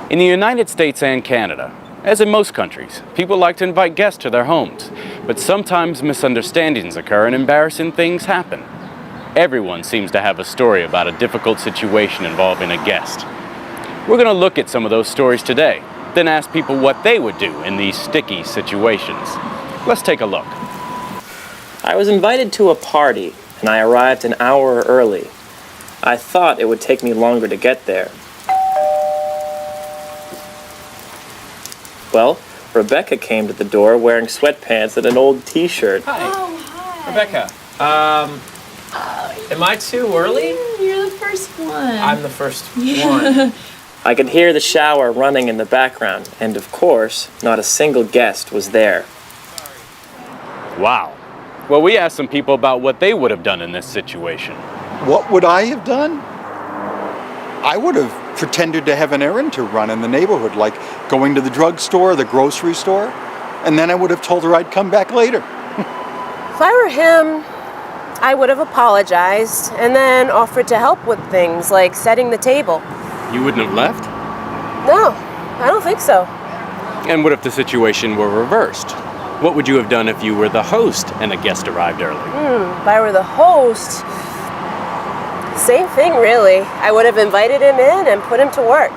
In the United States and Canada, as in most countries, people like to invite guests to their homes, but sometimes misunderstandings occur and embarrassing things happen. Everyone seems to have a story about a difficult situation involving a guest. We're going to look at some of those stories today, then ask people what they would do in these sticky situations. Let's take a look. I was invited to a party, and I arrived an hour early. I thought it would take me longer to get there. Well, Rebecca came to the door wearing sweatpants and an old t-shirt. Hi. Oh, hi. Rebecca, am I too early? You're the first one. I'm the first one. I could hear the shower running in the background, and of course, not a single guest was there. Wow. Well, we asked some people about what they would have done in this situation. What would I have done? I would have pretended to have an errand to run in the neighborhood, like going to the drugstore, the grocery store, and then I would have told her I'd come back later. If I were him, I would have apologized and then offered to help with things like setting the table. You wouldn't have left? No, I don't think so. And what if the situation were reversed? What would you have done if you were the host and a guest arrived early? If I were the host, same thing really. I would have invited him in and put him to work.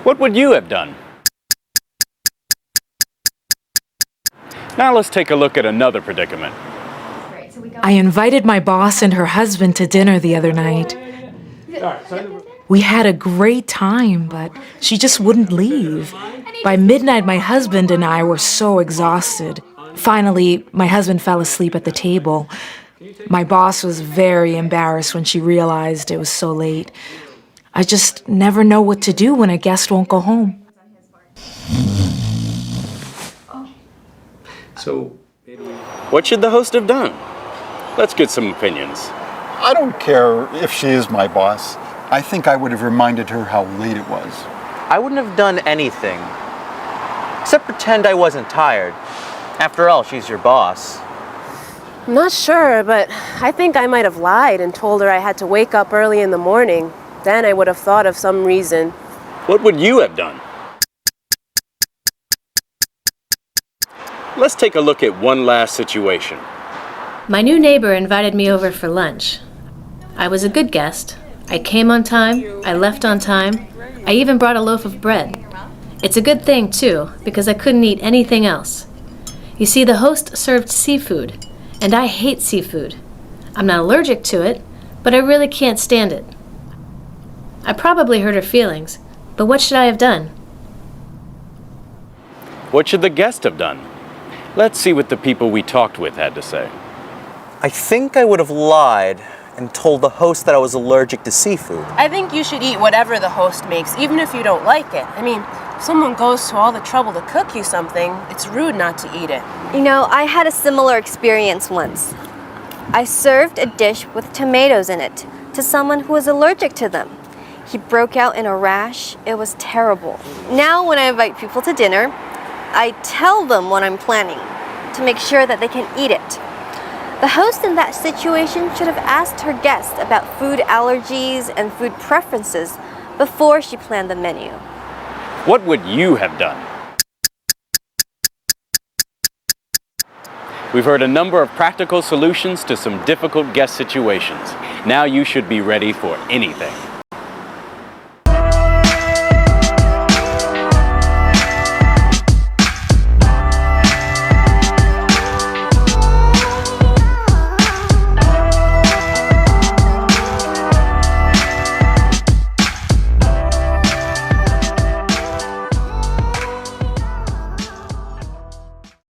What would you have done? Now let's take a look at another predicament. I invited my boss and her husband to dinner the other night. We had a great time, but she just wouldn't leave. By midnight, my husband and I were so exhausted. Finally, my husband fell asleep at the table. My boss was very embarrassed when she realized it was so late. I just never know what to do when a guest won't go home. So, What should the host have done? Let's get some opinions. I don't care if she is my boss. I think I would have reminded her how late it was. I wouldn't have done anything, except pretend I wasn't tired. After all, she's your boss. I'm not sure, but I think I might have lied and told her I had to wake up early in the morning. Then I would have thought of some reason. What would you have done? Let's take a look at one last situation. My new neighbor invited me over for lunch. I was a good guest. I came on time, I left on time, I even brought a loaf of bread. It's a good thing, too, because I couldn't eat anything else. You see, the host served seafood, and I hate seafood. I'm not allergic to it, but I really can't stand it. I probably hurt her feelings, but what should I have done? What should the guest have done? Let's see what the people we talked with had to say. I think I would have lied and told the host that I was allergic to seafood. I think you should eat whatever the host makes, even if you don't like it. I mean, if someone goes to all the trouble to cook you something, it's rude not to eat it. You know, I had a similar experience once. I served a dish with tomatoes in it to someone who was allergic to them. He broke out in a rash. It was terrible. Now when I invite people to dinner, I tell them what I'm planning to make sure that they can eat it. The host in that situation should have asked her guests about food allergies and food preferences before she planned the menu. What would you have done? We've heard a number of practical solutions to some difficult guest situations. Now you should be ready for anything.